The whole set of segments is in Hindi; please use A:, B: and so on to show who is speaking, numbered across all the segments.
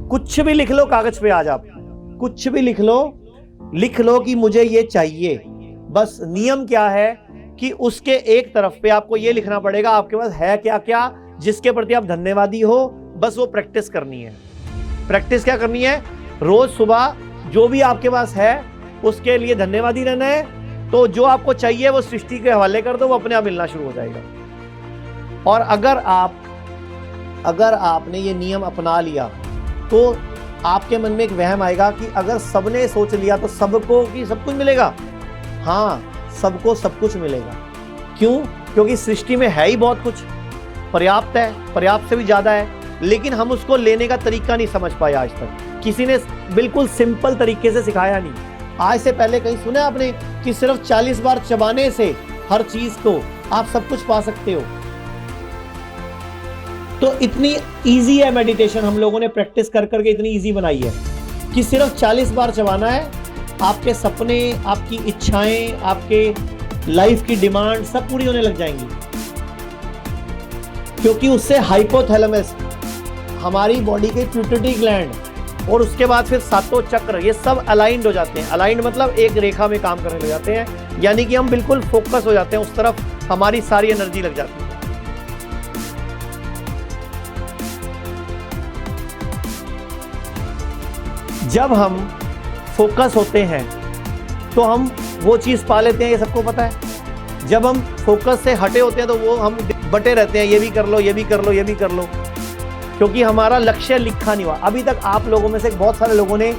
A: कुछ भी लिख लो कागज पे, आज आप कुछ भी लिख लो कि मुझे ये चाहिए। बस नियम क्या है कि उसके एक तरफ पे आपको ये लिखना पड़ेगा आपके पास है क्या क्या, जिसके प्रति आप धन्यवादी हो। बस वो प्रैक्टिस करनी है। प्रैक्टिस क्या करनी है? रोज सुबह जो भी आपके पास है उसके लिए धन्यवादी रहना है। तो जो आपको चाहिए वो सृष्टि के हवाले कर दो, वो अपने आप मिलना शुरू हो जाएगा। और अगर आपने ये नियम अपना लिया तो आपके मन में एक वहम आएगा कि अगर सबने सोच लिया तो सबको कि सब कुछ मिलेगा। हाँ, सबको सब कुछ मिलेगा। क्यों? क्योंकि सृष्टि में है ही बहुत कुछ, पर्याप्त है, पर्याप्त से भी ज्यादा है, लेकिन हम उसको लेने का तरीका नहीं समझ पाए आज तक। किसी ने बिल्कुल सिंपल तरीके से सिखाया नहीं। आज से पहले कहीं सुना आपने कि सिर्फ 40 बार चबाने से हर चीज को आप सब कुछ पा सकते हो? तो इतनी इजी है मेडिटेशन, हम लोगों ने प्रैक्टिस कर करके इतनी इजी बनाई है कि सिर्फ 40 बार चबाना है, आपके सपने, आपकी इच्छाएं, आपके लाइफ की डिमांड सब पूरी होने लग जाएंगी। क्योंकि उससे हाइपोथैलेमस, हमारी बॉडी के पिट्यूटरी ग्लैंड और उसके बाद फिर सातों चक्र, ये सब अलाइंड हो जाते हैं। अलाइंड मतलब एक रेखा में काम करने लग जाते हैं, यानी कि हम बिल्कुल फोकस हो जाते हैं उस तरफ, हमारी सारी एनर्जी लग जाती है। जब हम फोकस होते हैं तो हम वो चीज पा लेते हैं, ये सबको पता है। जब हम फोकस से हटे होते हैं तो वो हम बटे रहते हैं, ये भी कर लो, ये भी कर लो, ये भी कर लो, क्योंकि हमारा लक्ष्य लिखा नहीं हुआ। अभी तक आप लोगों में से बहुत सारे लोगों ने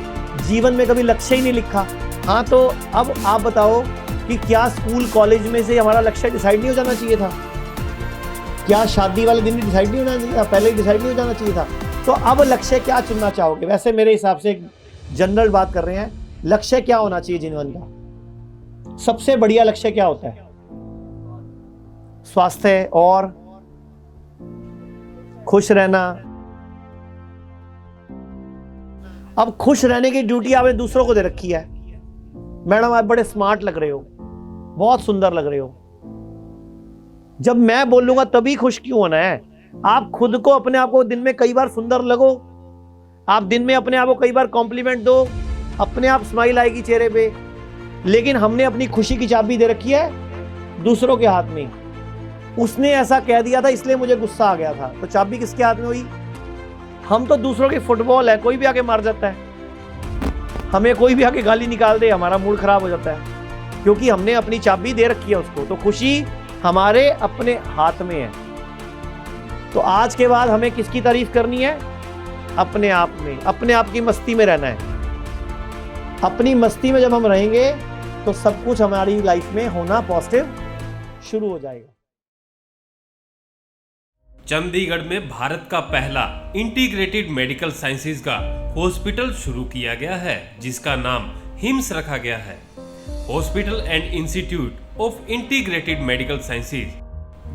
A: जीवन में कभी लक्ष्य ही नहीं लिखा। हाँ, तो अब आप बताओ कि क्या स्कूल कॉलेज में से हमारा लक्ष्य डिसाइड नहीं हो जाना चाहिए था? क्या शादी वाले दिन भी डिसाइड नहीं होना चाहिए था? पहले ही डिसाइड नहीं हो जाना चाहिए था? तो अब लक्ष्य क्या चुनना चाहोगे? वैसे मेरे हिसाब से एक जनरल बात कर रहे हैं, लक्ष्य क्या होना चाहिए जीवन का? सबसे बढ़िया लक्ष्य क्या होता है? स्वास्थ्य और खुश रहना। अब खुश रहने की ड्यूटी आपने दूसरों को दे रखी है। मैडम आप बड़े स्मार्ट लग रहे हो, बहुत सुंदर लग रहे हो। जब मैं बोलूंगा तभी खुश क्यों होना है? आप खुद को, अपने आप को दिन में कई बार सुंदर लगो, आप दिन में अपने आप को कई बार कॉम्प्लीमेंट दो, अपने आप स्माइल आएगी चेहरे पे। लेकिन हमने अपनी खुशी की चाबी दे रखी है दूसरों के हाथ में। उसने ऐसा कह दिया था इसलिए मुझे गुस्सा आ गया था, तो चाबी किसके हाथ में हुई? हम तो दूसरों की फुटबॉल है, कोई भी आके मार जाता है, हमें कोई भी आके गाली निकाल दे, हमारा मूड खराब हो जाता है, क्योंकि हमने अपनी चाबी दे रखी है उसको। तो खुशी हमारे अपने हाथ में है। तो आज के बाद हमें किसकी तारीफ करनी है? अपने आप में, अपने आप की मस्ती में रहना है। अपनी मस्ती में जब हम रहेंगे तो सब कुछ हमारी लाइफ में होना पॉजिटिव शुरू हो जाएगा।
B: चंडीगढ़ में भारत का पहला इंटीग्रेटेड मेडिकल साइंसेज का हॉस्पिटल शुरू किया गया है, जिसका नाम हिम्स रखा गया है। Hospital and institute of integrated medical sciences,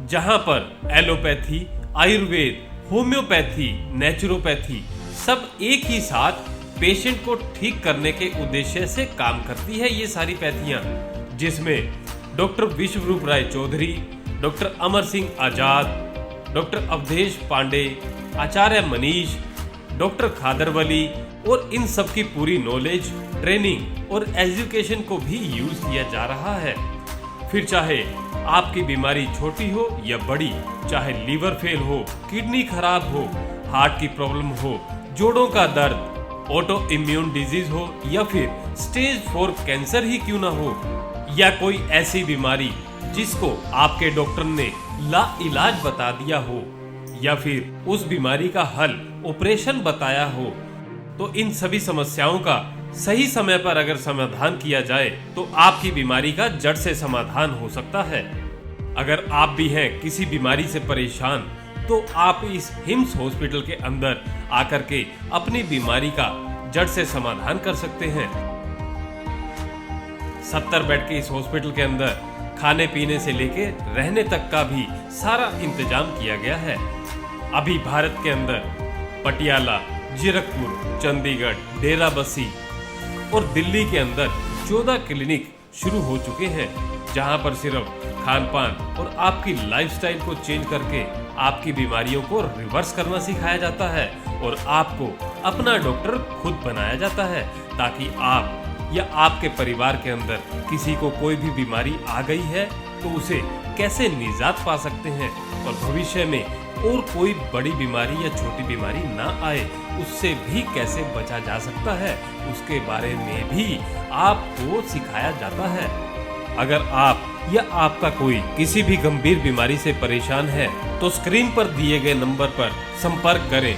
B: जहां पर एलोपैथी, आयुर्वेद, होम्योपैथी, नेचुरोपैथी सब एक ही साथ पेशेंट को ठीक करने के उद्देश्य से काम करती है। ये सारी पैथियां, जिसमें डॉक्टर विश्वरूप राय चौधरी, डॉक्टर अमर सिंह आजाद, डॉक्टर अवधेश पांडे, आचार्य मनीष, डॉक्टर खादरवली, और इन सब की पूरी नॉलेज, ट्रेनिंग और एजुकेशन को भी यूज किया जा रहा है। फिर चाहे आपकी बीमारी छोटी हो या बड़ी, चाहे लीवर फेल हो, किडनी खराब हो, हार्ट की प्रॉब्लम हो, जोड़ों का दर्द, ऑटो इम्यून डिजीज हो, या फिर स्टेज 4 कैंसर ही क्यों ना हो, या कोई ऐसी बीमारी जिसको आपके डॉक्टर ने लाइलाज बता दिया हो, या फिर उस बीमारी का हल ऑपरेशन बताया हो, तो इन सभी समस्याओं का सही समय पर अगर समाधान किया जाए तो आपकी बीमारी का जड़ से समाधान हो सकता है। अगर आप भी हैं किसी बीमारी से परेशान, तो आप इस हिम्स हॉस्पिटल के अंदर आकर के अपनी बीमारी का जड़ से समाधान कर सकते हैं। 70 बेड के इस हॉस्पिटल के अंदर खाने पीने से लेके रहने तक का भी सारा इंतजाम किया गया है। अभी भारत के अंदर पटियाला, जीरकपुर, चंडीगढ़, डेराबस्सी और दिल्ली के अंदर 14 क्लिनिक शुरू हो चुके हैं, जहां पर सिर्फ खान पान और आपकी लाइफस्टाइल को चेंज करके आपकी बीमारियों को रिवर्स करना सिखाया जाता है और आपको अपना डॉक्टर खुद बनाया जाता है, ताकि आप या आपके परिवार के अंदर किसी को कोई भी बीमारी आ गई है तो उसे कैसे निजात पा सकते हैं और भविष्य में और कोई बड़ी बीमारी या छोटी बीमारी ना आए उससे भी कैसे बचा जा सकता है, उसके बारे में भी आपको सिखाया जाता है। अगर आप या आपका कोई किसी भी गंभीर बीमारी से परेशान है तो स्क्रीन पर दिए गए नंबर पर संपर्क करें